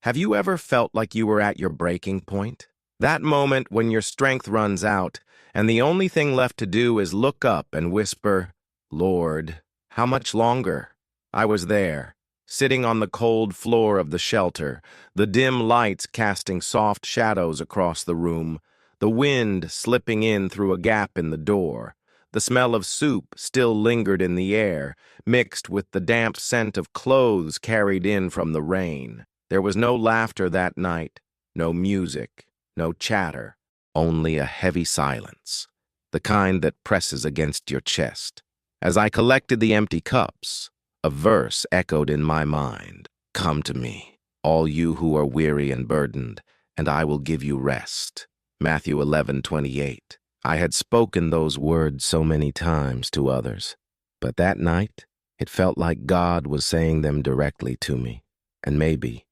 Have you ever felt like you were at your breaking point? That moment when your strength runs out, and the only thing left to do is look up and whisper, "Lord, how much longer?" I was there, sitting on the cold floor of the shelter, the dim lights casting soft shadows across the room, the wind slipping in through a gap in the door. The smell of soup still lingered in the air, mixed with the damp scent of clothes carried in from the rain. There was no laughter that night, no music, no chatter, only a heavy silence, the kind that presses against your chest. As I collected the empty cups, a verse echoed in my mind. "Come to me, all you who are weary and burdened, and I will give you rest." Matthew 11:28. I had spoken those words so many times to others, but that night, it felt like God was saying them directly to me. And maybe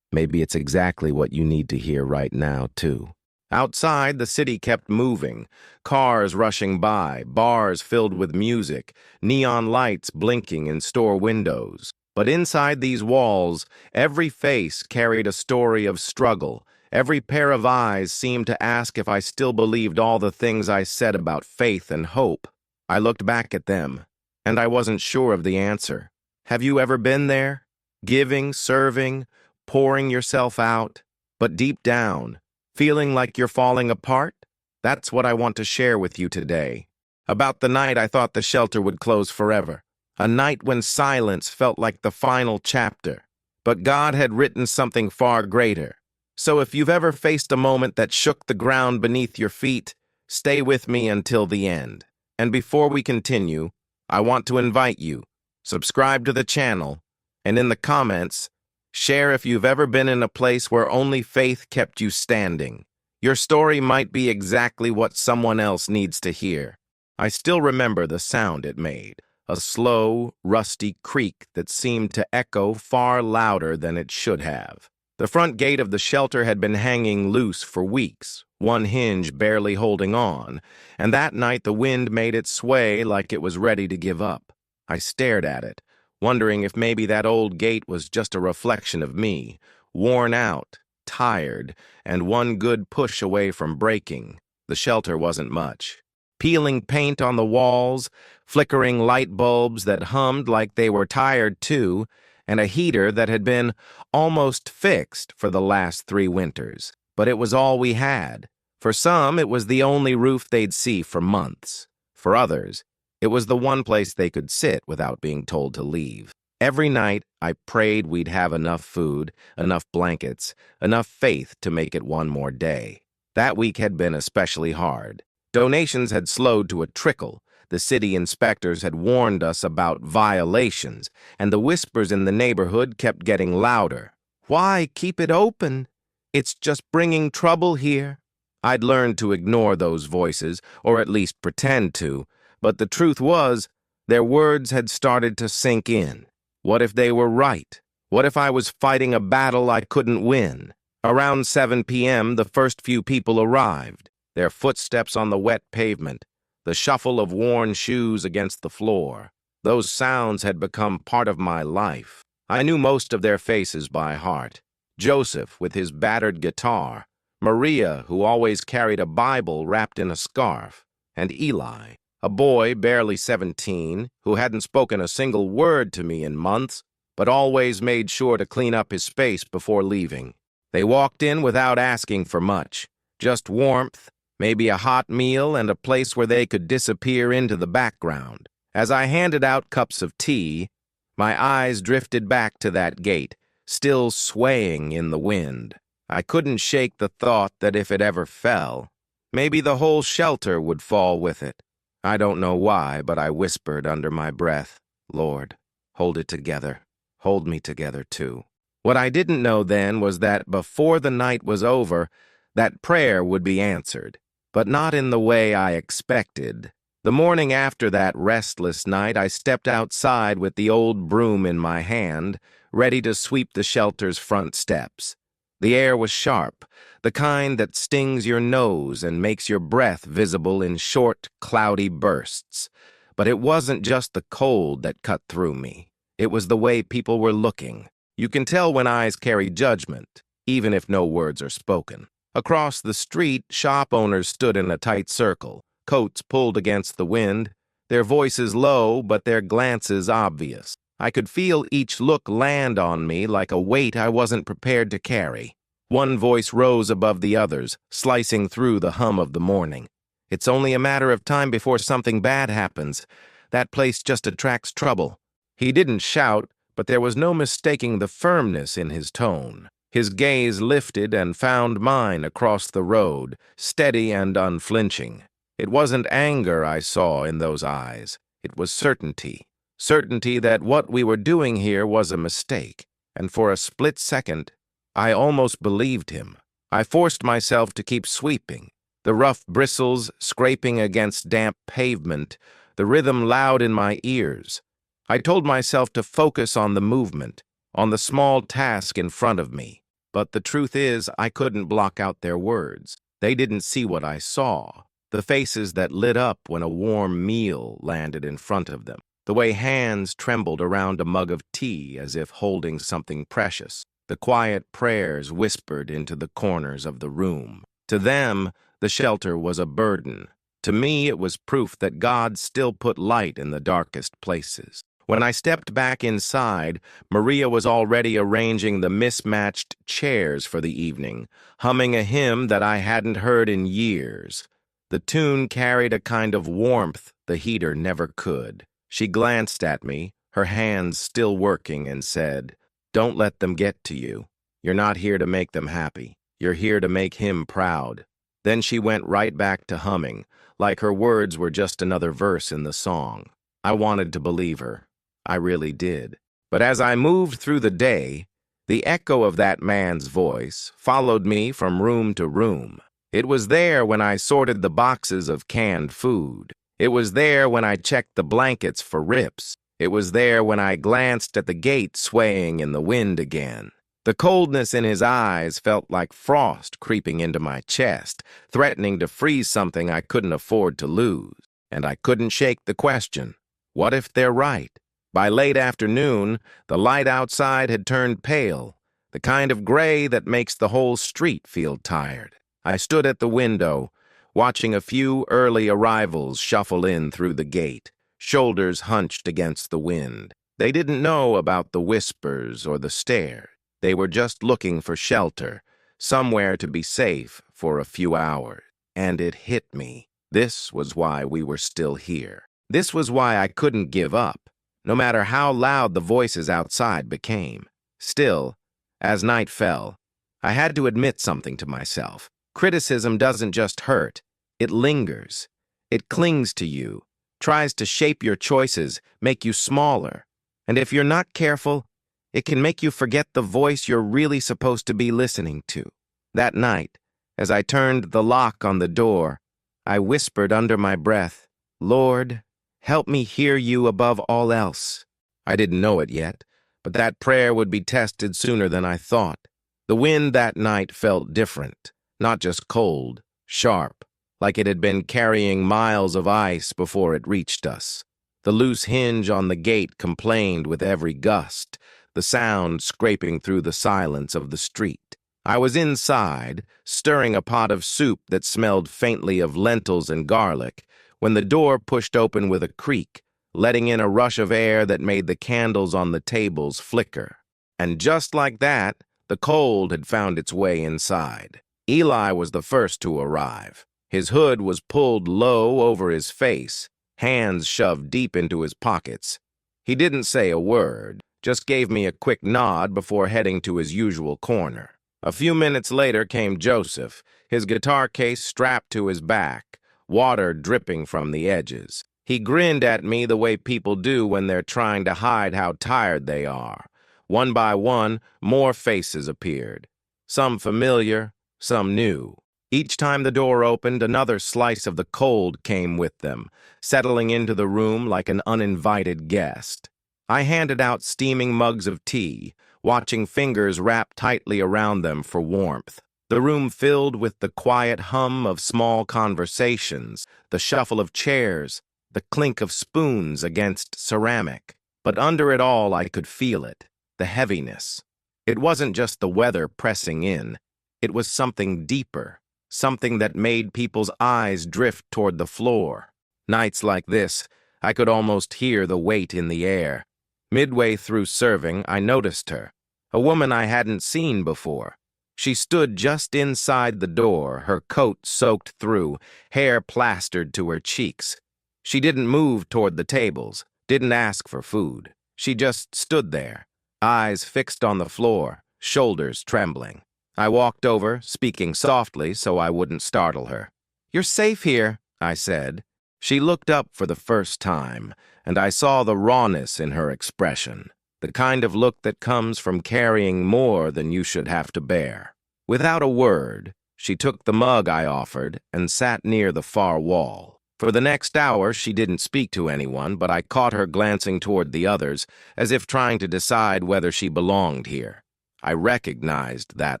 it's exactly what you need to hear right now, too. Outside, the city kept moving, cars rushing by, bars filled with music, neon lights blinking in store windows. But inside these walls, every face carried a story of struggle. Every pair of eyes seemed to ask if I still believed all the things I said about faith and hope. I looked back at them, and I wasn't sure of the answer. Have you ever been there? Giving, serving, pouring yourself out, but deep down, feeling like you're falling apart? That's what I want to share with you today. About the night I thought the shelter would close forever. A night when silence felt like the final chapter. But God had written something far greater. So if you've ever faced a moment that shook the ground beneath your feet, stay with me until the end. And before we continue, I want to invite you, subscribe to the channel, and in the comments, share if you've ever been in a place where only faith kept you standing. Your story might be exactly what someone else needs to hear. I still remember the sound it made, a slow, rusty creak that seemed to echo far louder than it should have. The front gate of the shelter had been hanging loose for weeks, one hinge barely holding on, and that night the wind made it sway like it was ready to give up. I stared at it, wondering if maybe that old gate was just a reflection of me, worn out, tired, and one good push away from breaking. The shelter wasn't much. Peeling paint on the walls, flickering light bulbs that hummed like they were tired too, and a heater that had been almost fixed for the last 3 winters. But it was all we had. For some, it was the only roof they'd see for months. For others, it was the one place they could sit without being told to leave. Every night, I prayed we'd have enough food, enough blankets, enough faith to make it one more day. That week had been especially hard. Donations had slowed to a trickle. The city inspectors had warned us about violations, and the whispers in the neighborhood kept getting louder. "Why keep it open? It's just bringing trouble here." I'd learned to ignore those voices, or at least pretend to, but the truth was, their words had started to sink in. What if they were right? What if I was fighting a battle I couldn't win? Around 7 p.m., the first few people arrived, their footsteps on the wet pavement, the shuffle of worn shoes against the floor. Those sounds had become part of my life. I knew most of their faces by heart. Joseph, with his battered guitar, Maria, who always carried a Bible wrapped in a scarf, and Eli, a boy barely 17, who hadn't spoken a single word to me in months, but always made sure to clean up his space before leaving. They walked in without asking for much, just warmth, maybe a hot meal, and a place where they could disappear into the background. As I handed out cups of tea, my eyes drifted back to that gate, still swaying in the wind. I couldn't shake the thought that if it ever fell, maybe the whole shelter would fall with it. I don't know why, but I whispered under my breath, "Lord, hold it together. Hold me together, too." What I didn't know then was that before the night was over, that prayer would be answered. But not in the way I expected. The morning after that restless night, I stepped outside with the old broom in my hand, ready to sweep the shelter's front steps. The air was sharp, the kind that stings your nose and makes your breath visible in short, cloudy bursts. But it wasn't just the cold that cut through me. It was the way people were looking. You can tell when eyes carry judgment. even if no words are spoken. Across the street, shop owners stood in a tight circle, coats pulled against the wind, their voices low but their glances obvious. I could feel each look land on me like a weight I wasn't prepared to carry. One voice rose above the others, slicing through the hum of the morning. It's only a matter of time before something bad happens. That place just attracts trouble. He didn't shout, but there was no mistaking the firmness in his tone. His gaze lifted and found mine across the road, steady and unflinching. It wasn't anger I saw in those eyes. It was certainty. Certainty that what we were doing here was a mistake. And for a split second, I almost believed him. I forced myself to keep sweeping, the rough bristles scraping against damp pavement, the rhythm loud in my ears. I told myself to focus on the movement, on the small task in front of me. But the truth is, I couldn't block out their words. They didn't see what I saw. The faces that lit up when a warm meal landed in front of them. The way hands trembled around a mug of tea as if holding something precious. The quiet prayers whispered into the corners of the room. To them, the shelter was a burden. To me, it was proof that God still put light in the darkest places. When I stepped back inside, Maria was already arranging the mismatched chairs for the evening, humming a hymn that I hadn't heard in years. The tune carried a kind of warmth the heater never could. She glanced at me, her hands still working, and said, "Don't let them get to you. You're not here to make them happy. You're here to make him proud." Then she went right back to humming, like her words were just another verse in the song. I wanted to believe her. I really did. But as I moved through the day, the echo of that man's voice followed me from room to room. It was there when I sorted the boxes of canned food. It was there when I checked the blankets for rips. It was there when I glanced at the gate swaying in the wind again. The coldness in his eyes felt like frost creeping into my chest, threatening to freeze something I couldn't afford to lose. And I couldn't shake the question, what if they're right? By late afternoon, the light outside had turned pale, the kind of gray that makes the whole street feel tired. I stood at the window, watching a few early arrivals shuffle in through the gate, shoulders hunched against the wind. They didn't know about the whispers or the stare. They were just looking for shelter, somewhere to be safe for a few hours. And it hit me. This was why we were still here. This was why I couldn't give up, no matter how loud the voices outside became. Still, as night fell, I had to admit something to myself. Criticism doesn't just hurt, it lingers. It clings to you, tries to shape your choices, make you smaller. And if you're not careful, it can make you forget the voice you're really supposed to be listening to. That night, as I turned the lock on the door, I whispered under my breath, "Lord, help me hear you above all else." I didn't know it yet, but that prayer would be tested sooner than I thought. The wind that night felt different. Not just cold, sharp, like it had been carrying miles of ice before it reached us. The loose hinge on the gate complained with every gust, the sound scraping through the silence of the street. I was inside, stirring a pot of soup that smelled faintly of lentils and garlic, when the door pushed open with a creak, letting in a rush of air that made the candles on the tables flicker. And just like that, the cold had found its way inside. Eli was the first to arrive. His hood was pulled low over his face, hands shoved deep into his pockets. He didn't say a word, just gave me a quick nod before heading to his usual corner. A few minutes later came Joseph, his guitar case strapped to his back, water dripping from the edges. He grinned at me the way people do when they're trying to hide how tired they are. One by one, more faces appeared. Some familiar, some new. Each time the door opened, another slice of the cold came with them, settling into the room like an uninvited guest. I handed out steaming mugs of tea, watching fingers wrap tightly around them for warmth. The room filled with the quiet hum of small conversations, the shuffle of chairs, the clink of spoons against ceramic. But under it all, I could feel it, the heaviness. It wasn't just the weather pressing in. It was something deeper, something that made people's eyes drift toward the floor. Nights like this, I could almost hear the weight in the air. Midway through serving, I noticed her, a woman I hadn't seen before. She stood just inside the door, her coat soaked through, hair plastered to her cheeks. She didn't move toward the tables, didn't ask for food. She just stood there, eyes fixed on the floor, shoulders trembling. I walked over, speaking softly so I wouldn't startle her. "You're safe here," I said. She looked up for the first time, and I saw the rawness in her expression, the kind of look that comes from carrying more than you should have to bear. Without a word, she took the mug I offered and sat near the far wall. For the next hour, she didn't speak to anyone, but I caught her glancing toward the others, as if trying to decide whether she belonged here. I recognized that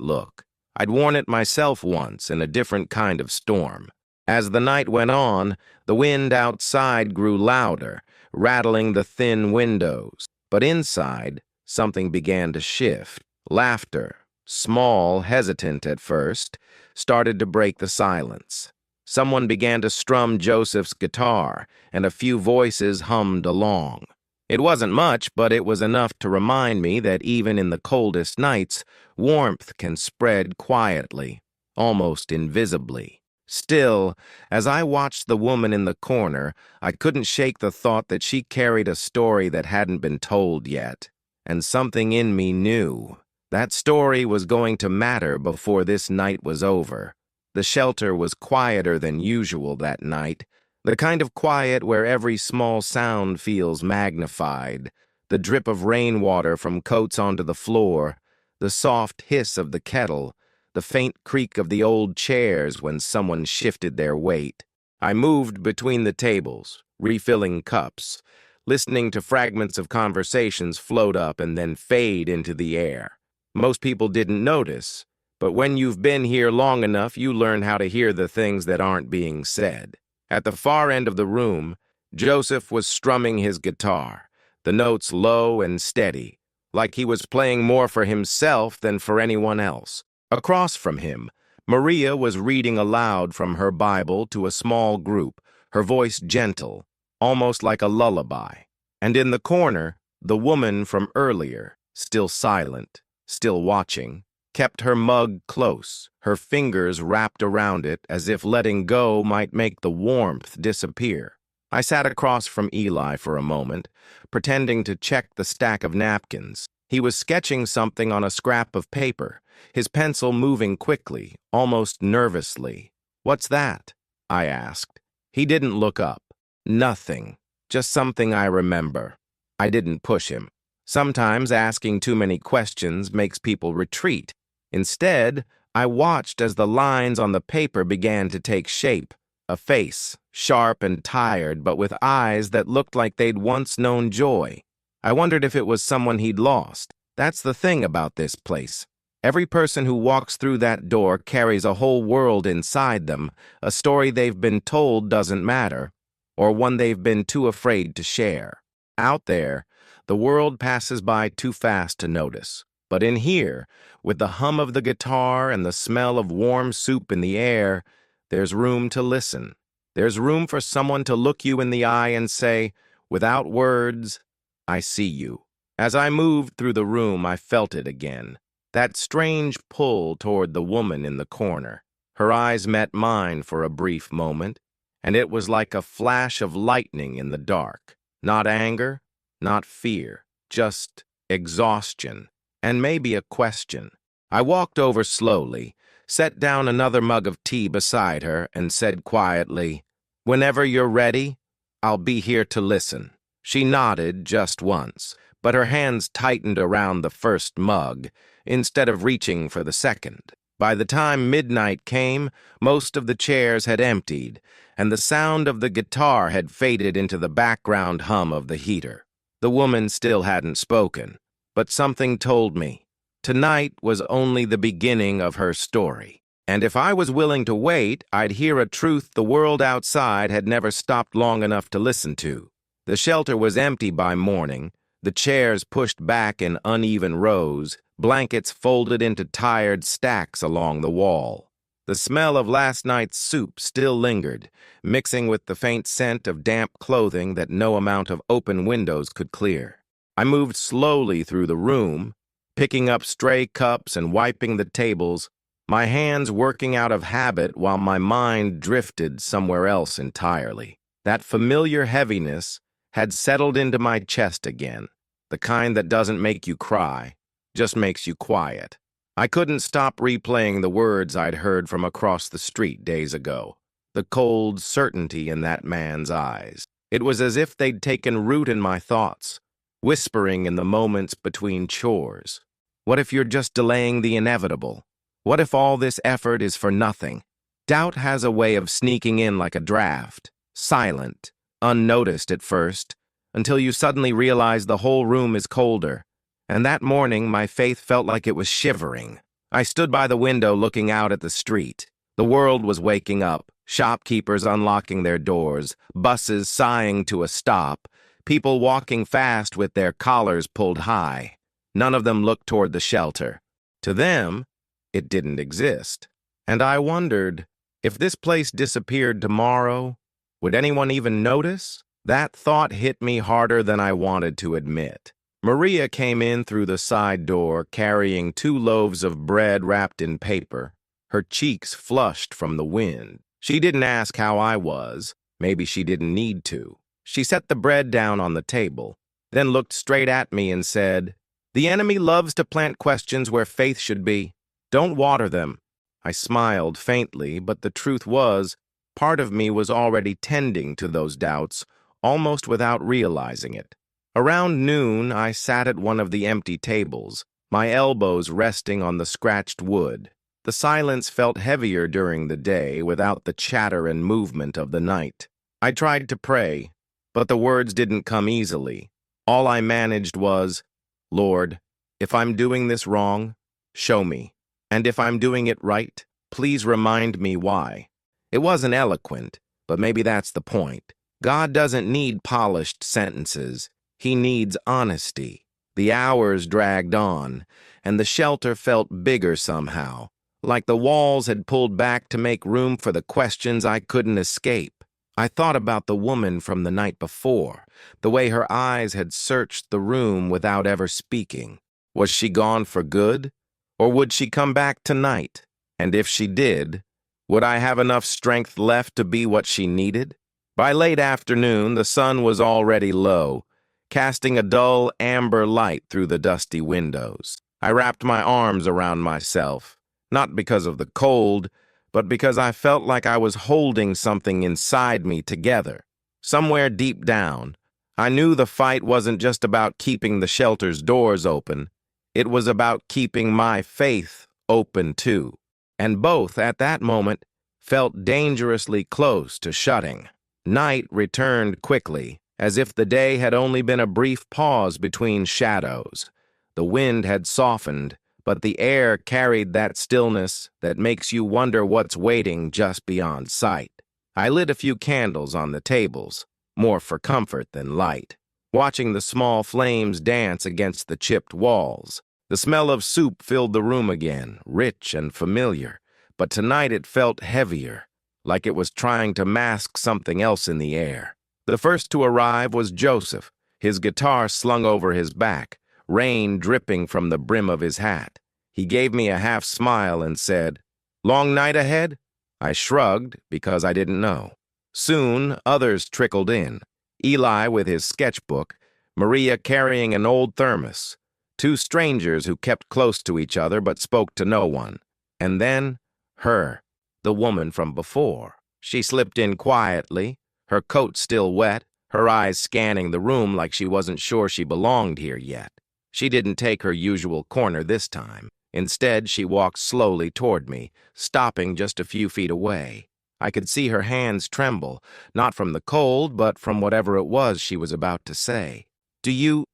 look. I'd worn it myself once in a different kind of storm. As the night went on, the wind outside grew louder, rattling the thin windows. But inside, something began to shift. Laughter, small, hesitant at first, started to break the silence. Someone began to strum Joseph's guitar, and a few voices hummed along. It wasn't much, but it was enough to remind me that even in the coldest nights, warmth can spread quietly, almost invisibly. Still, as I watched the woman in the corner, I couldn't shake the thought that she carried a story that hadn't been told yet. And something in me knew that story was going to matter before this night was over. The shelter was quieter than usual that night, the kind of quiet where every small sound feels magnified, the drip of rainwater from coats onto the floor, the soft hiss of the kettle, the faint creak of the old chairs when someone shifted their weight. I moved between the tables, refilling cups, listening to fragments of conversations float up and then fade into the air. Most people didn't notice, but when you've been here long enough, you learn how to hear the things that aren't being said. At the far end of the room, Joseph was strumming his guitar, the notes low and steady, like he was playing more for himself than for anyone else. Across from him, Maria was reading aloud from her Bible to a small group, her voice gentle, almost like a lullaby. And in the corner, the woman from earlier, still silent, still watching, kept her mug close, her fingers wrapped around it as if letting go might make the warmth disappear. I sat across from Eli for a moment, pretending to check the stack of napkins. He was sketching something on a scrap of paper, his pencil moving quickly, almost nervously. "What's that?" I asked. He didn't look up. Nothing. Just something I remember. I didn't push him. Sometimes asking too many questions makes people retreat. Instead, I watched as the lines on the paper began to take shape. A face, sharp and tired, but with eyes that looked like they'd once known joy. I wondered if it was someone he'd lost. That's the thing about this place. Every person who walks through that door carries a whole world inside them, a story they've been told doesn't matter, or one they've been too afraid to share. Out there, the world passes by too fast to notice. But in here, with the hum of the guitar and the smell of warm soup in the air, there's room to listen. There's room for someone to look you in the eye and say, without words, "I see you." As I moved through the room, I felt it again. That strange pull toward the woman in the corner. Her eyes met mine for a brief moment, and it was like a flash of lightning in the dark. Not anger, not fear, just exhaustion, and maybe a question. I walked over slowly, set down another mug of tea beside her, and said quietly, "Whenever you're ready, I'll be here to listen." She nodded just once, but her hands tightened around the first mug, instead of reaching for the second. By the time midnight came, most of the chairs had emptied, and the sound of the guitar had faded into the background hum of the heater. The woman still hadn't spoken, but something told me tonight was only the beginning of her story. And if I was willing to wait, I'd hear a truth the world outside had never stopped long enough to listen to. The shelter was empty by morning, the chairs pushed back in uneven rows, blankets folded into tired stacks along the wall. The smell of last night's soup still lingered, mixing with the faint scent of damp clothing that no amount of open windows could clear. I moved slowly through the room, picking up stray cups and wiping the tables, my hands working out of habit while my mind drifted somewhere else entirely. That familiar heaviness had settled into my chest again, the kind that doesn't make you cry, just makes you quiet. I couldn't stop replaying the words I'd heard from across the street days ago, the cold certainty in that man's eyes. It was as if they'd taken root in my thoughts, whispering in the moments between chores. What if you're just delaying the inevitable? What if all this effort is for nothing? Doubt has a way of sneaking in like a draft, silent, unnoticed at first, until you suddenly realize the whole room is colder. And that morning, my faith felt like it was shivering. I stood by the window looking out at the street. The world was waking up, shopkeepers unlocking their doors, buses sighing to a stop, people walking fast with their collars pulled high. None of them looked toward the shelter. To them, it didn't exist. And I wondered, if this place disappeared tomorrow, would anyone even notice? That thought hit me harder than I wanted to admit. Maria came in through the side door, carrying 2 loaves of bread wrapped in paper, her cheeks flushed from the wind. She didn't ask how I was. Maybe she didn't need to. She set the bread down on the table, then looked straight at me and said, "The enemy loves to plant questions where faith should be. Don't water them." I smiled faintly, but the truth was, part of me was already tending to those doubts, almost without realizing it. Around noon, I sat at one of the empty tables, my elbows resting on the scratched wood. The silence felt heavier during the day without the chatter and movement of the night. I tried to pray, but the words didn't come easily. All I managed was, "Lord, if I'm doing this wrong, show me. And if I'm doing it right, please remind me why." It wasn't eloquent, but maybe that's the point. God doesn't need polished sentences. He needs honesty. The hours dragged on, and the shelter felt bigger somehow, like the walls had pulled back to make room for the questions I couldn't escape. I thought about the woman from the night before, the way her eyes had searched the room without ever speaking. Was she gone for good? Or would she come back tonight? And if she did, would I have enough strength left to be what she needed? By late afternoon, the sun was already low, casting a dull amber light through the dusty windows. I wrapped my arms around myself, not because of the cold, but because I felt like I was holding something inside me together. Somewhere deep down, I knew the fight wasn't just about keeping the shelter's doors open. It was about keeping my faith open too. And both, at that moment, felt dangerously close to shutting. Night returned quickly, as if the day had only been a brief pause between shadows. The wind had softened, but the air carried that stillness that makes you wonder what's waiting just beyond sight. I lit a few candles on the tables, more for comfort than light, watching the small flames dance against the chipped walls. The smell of soup filled the room again, rich and familiar, but tonight it felt heavier, like it was trying to mask something else in the air. The first to arrive was Joseph, his guitar slung over his back, rain dripping from the brim of his hat. He gave me a half smile and said, "Long night ahead?" I shrugged because I didn't know. Soon, others trickled in. Eli with his sketchbook, Maria carrying an old thermos, 2 strangers who kept close to each other but spoke to no one. And then, her, the woman from before. She slipped in quietly, her coat still wet, her eyes scanning the room like she wasn't sure she belonged here yet. She didn't take her usual corner this time. Instead, she walked slowly toward me, stopping just a few feet away. I could see her hands tremble, not from the cold, but from whatever it was she was about to say. "Do you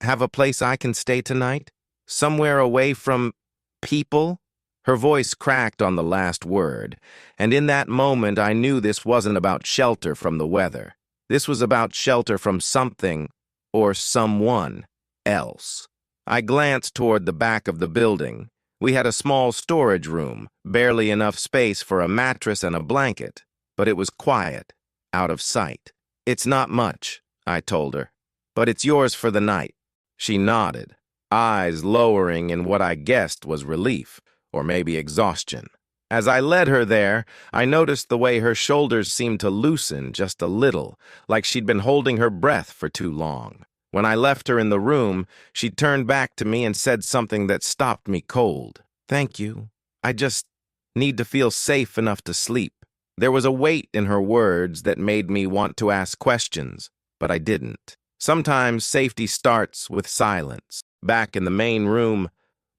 have a place I can stay tonight? Somewhere away from people?" Her voice cracked on the last word, and in that moment I knew this wasn't about shelter from the weather. This was about shelter from something or someone. else. I glanced toward the back of the building. We had a small storage room, barely enough space for a mattress and a blanket, but it was quiet, out of sight. "It's not much," I told her, "but it's yours for the night." She nodded, eyes lowering in what I guessed was relief, or maybe exhaustion. As I led her there, I noticed the way her shoulders seemed to loosen just a little, like she'd been holding her breath for too long. When I left her in the room, she turned back to me and said something that stopped me cold. "Thank you. I just need to feel safe enough to sleep." There was a weight in her words that made me want to ask questions, but I didn't. Sometimes safety starts with silence. Back in the main room,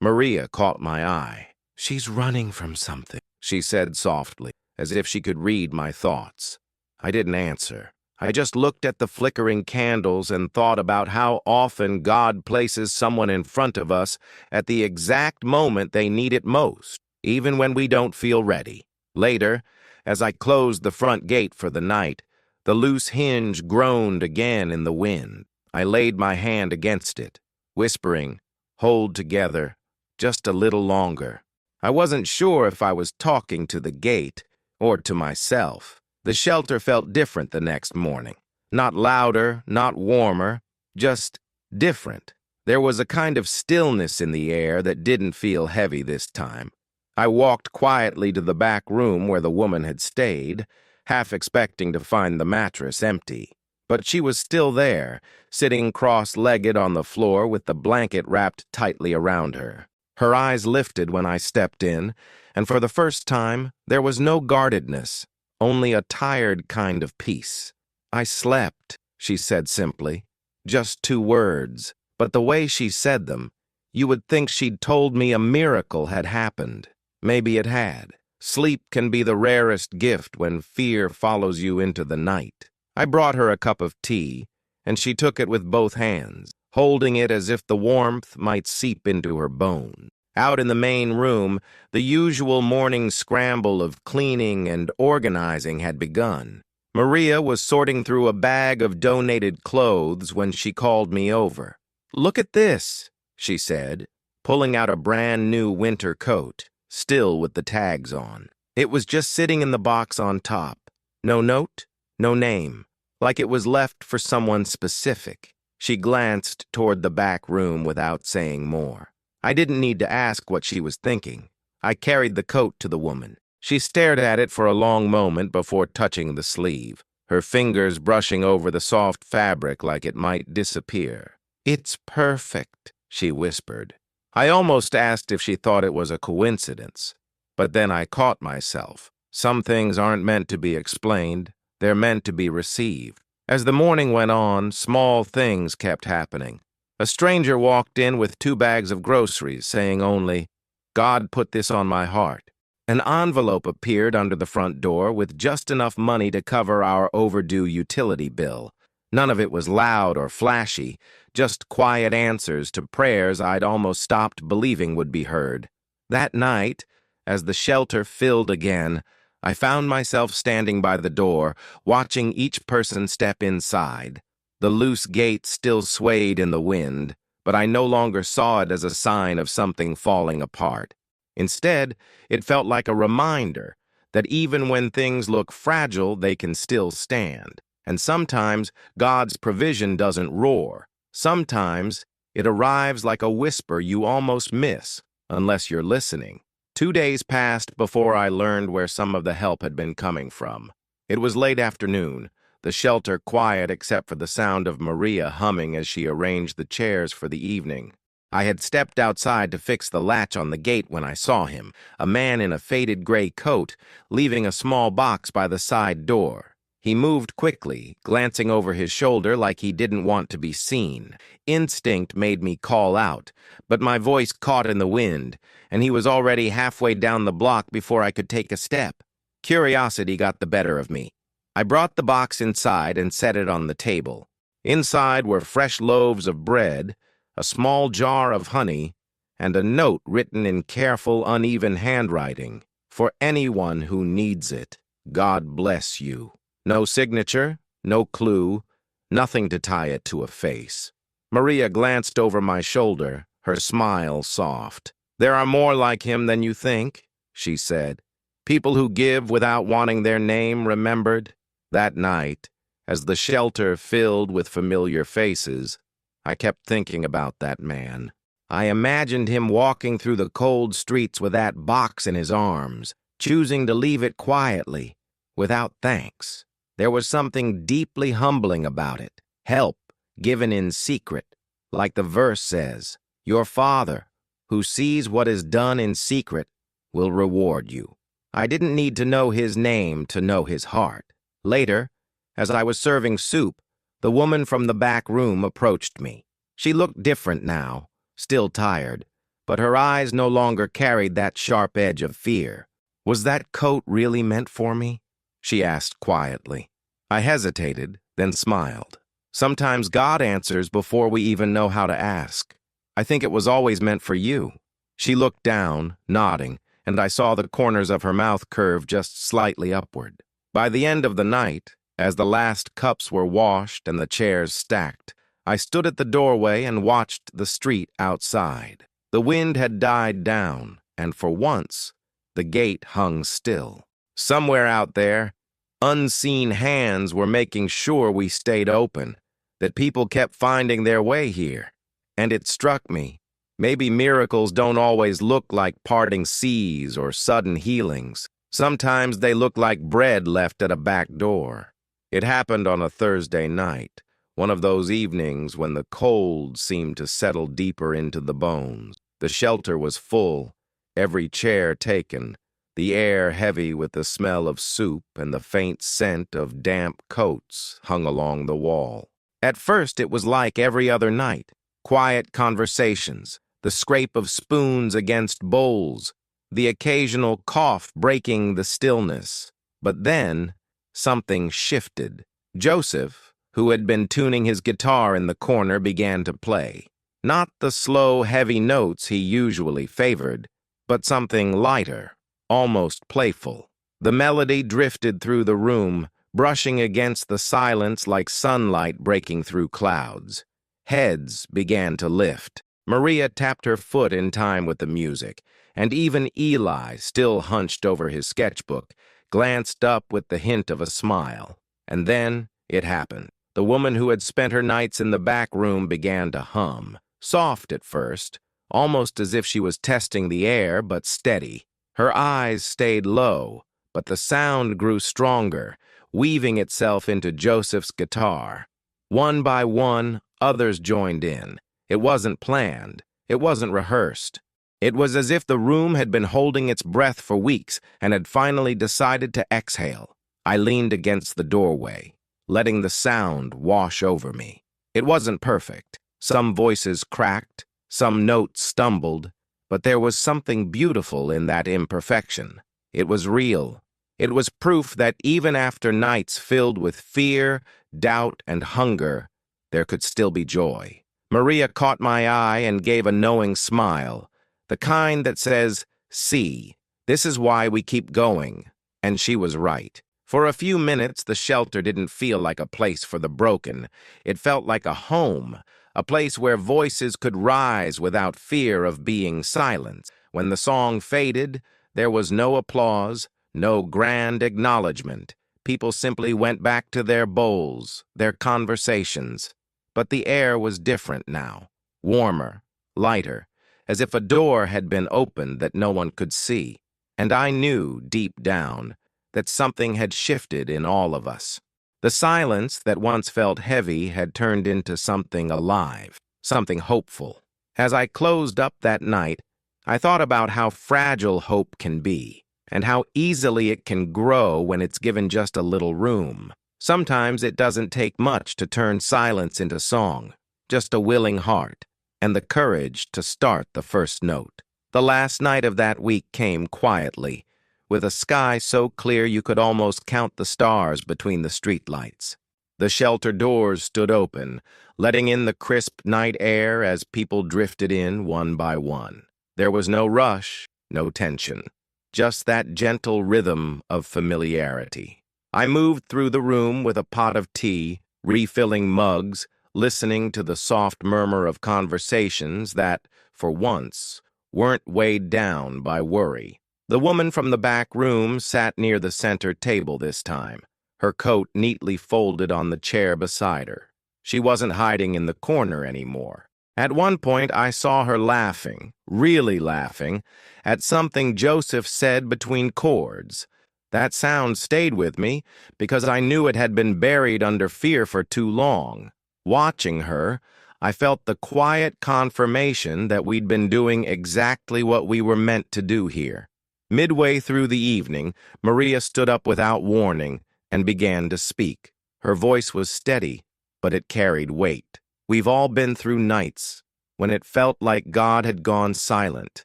Maria caught my eye. "She's running from something," she said softly, as if she could read my thoughts. I didn't answer. I just looked at the flickering candles and thought about how often God places someone in front of us at the exact moment they need it most, even when we don't feel ready. Later, as I closed the front gate for the night, the loose hinge groaned again in the wind. I laid my hand against it, whispering, "Hold together, just a little longer." I wasn't sure if I was talking to the gate or to myself. The shelter felt different the next morning. Not louder, not warmer, just different. There was a kind of stillness in the air that didn't feel heavy this time. I walked quietly to the back room where the woman had stayed, half expecting to find the mattress empty. But she was still there, sitting cross-legged on the floor with the blanket wrapped tightly around her. Her eyes lifted when I stepped in, and for the first time, there was no guardedness, only a tired kind of peace. "I slept," she said simply. Just 2 words, but the way she said them, you would think she'd told me a miracle had happened. Maybe it had. Sleep can be the rarest gift when fear follows you into the night. I brought her a cup of tea, and she took it with both hands, holding it as if the warmth might seep into her bones. Out in the main room, the usual morning scramble of cleaning and organizing had begun. Maria was sorting through a bag of donated clothes when she called me over. "Look at this," she said, pulling out a brand new winter coat, still with the tags on. It was just sitting in the box on top. No note, no name, like it was left for someone specific. She glanced toward the back room without saying more. I didn't need to ask what she was thinking. I carried the coat to the woman. She stared at it for a long moment before touching the sleeve, her fingers brushing over the soft fabric like it might disappear. "It's perfect," she whispered. I almost asked if she thought it was a coincidence, but then I caught myself. Some things aren't meant to be explained, they're meant to be received. As the morning went on, small things kept happening. A stranger walked in with 2 bags of groceries, saying only, "God put this on my heart." An envelope appeared under the front door with just enough money to cover our overdue utility bill. None of it was loud or flashy, just quiet answers to prayers I'd almost stopped believing would be heard. That night, as the shelter filled again, I found myself standing by the door, watching each person step inside. The loose gate still swayed in the wind, but I no longer saw it as a sign of something falling apart. Instead, it felt like a reminder that even when things look fragile, they can still stand. And sometimes God's provision doesn't roar. Sometimes it arrives like a whisper you almost miss, unless you're listening. 2 days passed before I learned where some of the help had been coming from. It was late afternoon, the shelter quiet except for the sound of Maria humming as she arranged the chairs for the evening. I had stepped outside to fix the latch on the gate when I saw him, a man in a faded gray coat, leaving a small box by the side door. He moved quickly, glancing over his shoulder like he didn't want to be seen. Instinct made me call out, but my voice caught in the wind, and he was already halfway down the block before I could take a step. Curiosity got the better of me. I brought the box inside and set it on the table. Inside were fresh loaves of bread, a small jar of honey, and a note written in careful, uneven handwriting. "For anyone who needs it, God bless you." No signature, no clue, nothing to tie it to a face. Maria glanced over my shoulder, her smile soft. "There are more like him than you think," she said. "People who give without wanting their name remembered." That night, as the shelter filled with familiar faces, I kept thinking about that man. I imagined him walking through the cold streets with that box in his arms, choosing to leave it quietly, without thanks. There was something deeply humbling about it. Help given in secret, like the verse says, "Your Father, who sees what is done in secret, will reward you." I didn't need to know his name to know his heart. Later, as I was serving soup, the woman from the back room approached me. She looked different now, still tired, but her eyes no longer carried that sharp edge of fear. "Was that coat really meant for me?" she asked quietly. I hesitated, then smiled. Sometimes God answers before we even know how to ask. "I think it was always meant for you." She looked down, nodding, and I saw the corners of her mouth curve just slightly upward. By the end of the night, as the last cups were washed and the chairs stacked, I stood at the doorway and watched the street outside. The wind had died down, and for once, the gate hung still. Somewhere out there, unseen hands were making sure we stayed open, that people kept finding their way here. And it struck me, maybe miracles don't always look like parting seas or sudden healings. Sometimes they look like bread left at a back door. It happened on a Thursday night, one of those evenings when the cold seemed to settle deeper into the bones. The shelter was full, every chair taken, the air heavy with the smell of soup and the faint scent of damp coats hung along the wall. At first it was like every other night, quiet conversations, the scrape of spoons against bowls, the occasional cough breaking the stillness. But then, something shifted. Joseph, who had been tuning his guitar in the corner, began to play. Not the slow, heavy notes he usually favored, but something lighter, almost playful. The melody drifted through the room, brushing against the silence like sunlight breaking through clouds. Heads began to lift. Maria tapped her foot in time with the music, and even Eli, still hunched over his sketchbook, glanced up with the hint of a smile. And then it happened. The woman who had spent her nights in the back room began to hum, soft at first, almost as if she was testing the air, but steady. Her eyes stayed low, but the sound grew stronger, weaving itself into Joseph's guitar. One by one, others joined in. It wasn't planned. It wasn't rehearsed. It was as if the room had been holding its breath for weeks and had finally decided to exhale. I leaned against the doorway, letting the sound wash over me. It wasn't perfect. Some voices cracked, some notes stumbled, but there was something beautiful in that imperfection. It was real. It was proof that even after nights filled with fear, doubt, and hunger, there could still be joy. Maria caught my eye and gave a knowing smile, the kind that says, "See, this is why we keep going." And she was right. For a few minutes, the shelter didn't feel like a place for the broken. It felt like a home, a place where voices could rise without fear of being silenced. When the song faded, there was no applause, no grand acknowledgement. People simply went back to their bowls, their conversations. But the air was different now, warmer, lighter, as if a door had been opened that no one could see. And I knew, deep down, that something had shifted in all of us. The silence that once felt heavy had turned into something alive, something hopeful. As I closed up that night, I thought about how fragile hope can be, and how easily it can grow when it's given just a little room. Sometimes it doesn't take much to turn silence into song, just a willing heart, and the courage to start the first note. The last night of that week came quietly, with a sky so clear you could almost count the stars between the streetlights. The shelter doors stood open, letting in the crisp night air as people drifted in one by one. There was no rush, no tension, just that gentle rhythm of familiarity. I moved through the room with a pot of tea, refilling mugs, listening to the soft murmur of conversations that, for once, weren't weighed down by worry. The woman from the back room sat near the center table this time, her coat neatly folded on the chair beside her. She wasn't hiding in the corner anymore. At one point, I saw her laughing, really laughing, at something Joseph said between chords. That sound stayed with me because I knew it had been buried under fear for too long. Watching her, I felt the quiet confirmation that we'd been doing exactly what we were meant to do here. Midway through the evening, Maria stood up without warning and began to speak. Her voice was steady, but it carried weight. We've all been through nights when it felt like God had gone silent.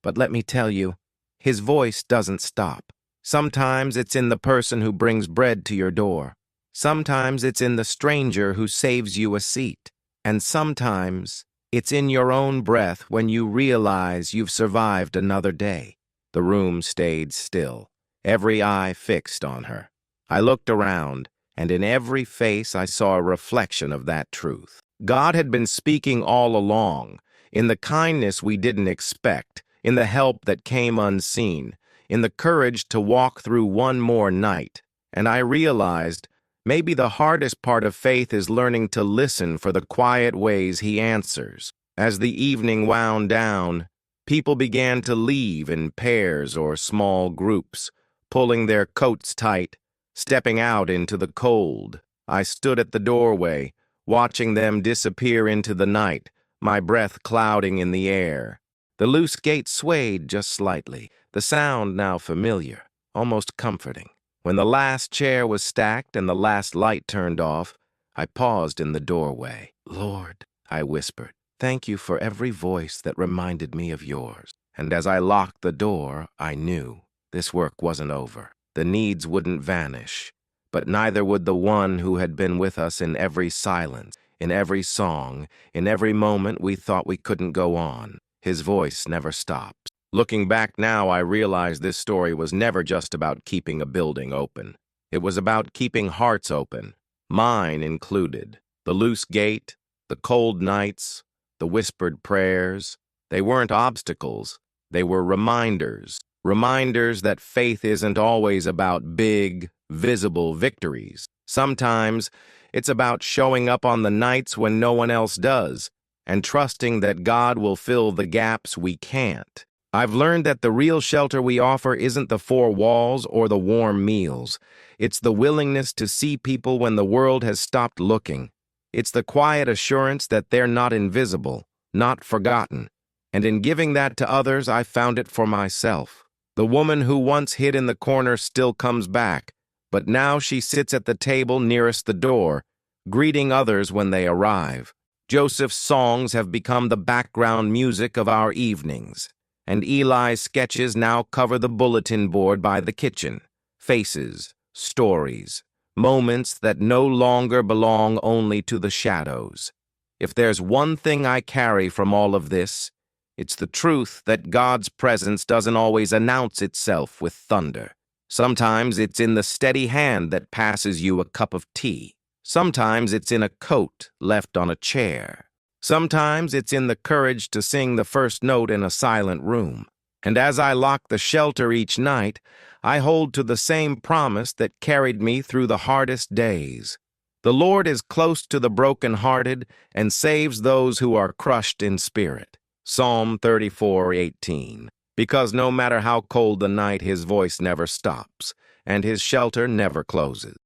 But let me tell you, his voice doesn't stop. Sometimes it's in the person who brings bread to your door. Sometimes it's in the stranger who saves you a seat. And sometimes it's in your own breath when you realize you've survived another day. The room stayed still, every eye fixed on her. I looked around, and in every face I saw a reflection of that truth. God had been speaking all along, in the kindness we didn't expect, in the help that came unseen, in the courage to walk through one more night. And I realized maybe the hardest part of faith is learning to listen for the quiet ways he answers. As the evening wound down, people began to leave in pairs or small groups, pulling their coats tight, stepping out into the cold. I stood at the doorway, watching them disappear into the night, my breath clouding in the air. The loose gate swayed just slightly, the sound now familiar, almost comforting. When the last chair was stacked and the last light turned off, I paused in the doorway. "Lord," I whispered, "thank you for every voice that reminded me of yours." And as I locked the door, I knew this work wasn't over. The needs wouldn't vanish, but neither would the one who had been with us in every silence, in every song, in every moment we thought we couldn't go on. His voice never stops. Looking back now, I realize this story was never just about keeping a building open. It was about keeping hearts open, mine included. The loose gate, the cold nights, the whispered prayers, they weren't obstacles. They were reminders. Reminders that faith isn't always about big, visible victories. Sometimes it's about showing up on the nights when no one else does, and trusting that God will fill the gaps we can't. I've learned that the real shelter we offer isn't the four walls or the warm meals. It's the willingness to see people when the world has stopped looking. It's the quiet assurance that they're not invisible, not forgotten. And in giving that to others, I found it for myself. The woman who once hid in the corner still comes back, but now she sits at the table nearest the door, greeting others when they arrive. Joseph's songs have become the background music of our evenings, and Eli's sketches now cover the bulletin board by the kitchen. Faces, stories, moments that no longer belong only to the shadows. If there's one thing I carry from all of this, it's the truth that God's presence doesn't always announce itself with thunder. Sometimes it's in the steady hand that passes you a cup of tea. Sometimes it's in a coat left on a chair. Sometimes it's in the courage to sing the first note in a silent room. And as I lock the shelter each night, I hold to the same promise that carried me through the hardest days. The Lord is close to the brokenhearted and saves those who are crushed in spirit. Psalm 34:18. Because no matter how cold the night, his voice never stops, and his shelter never closes.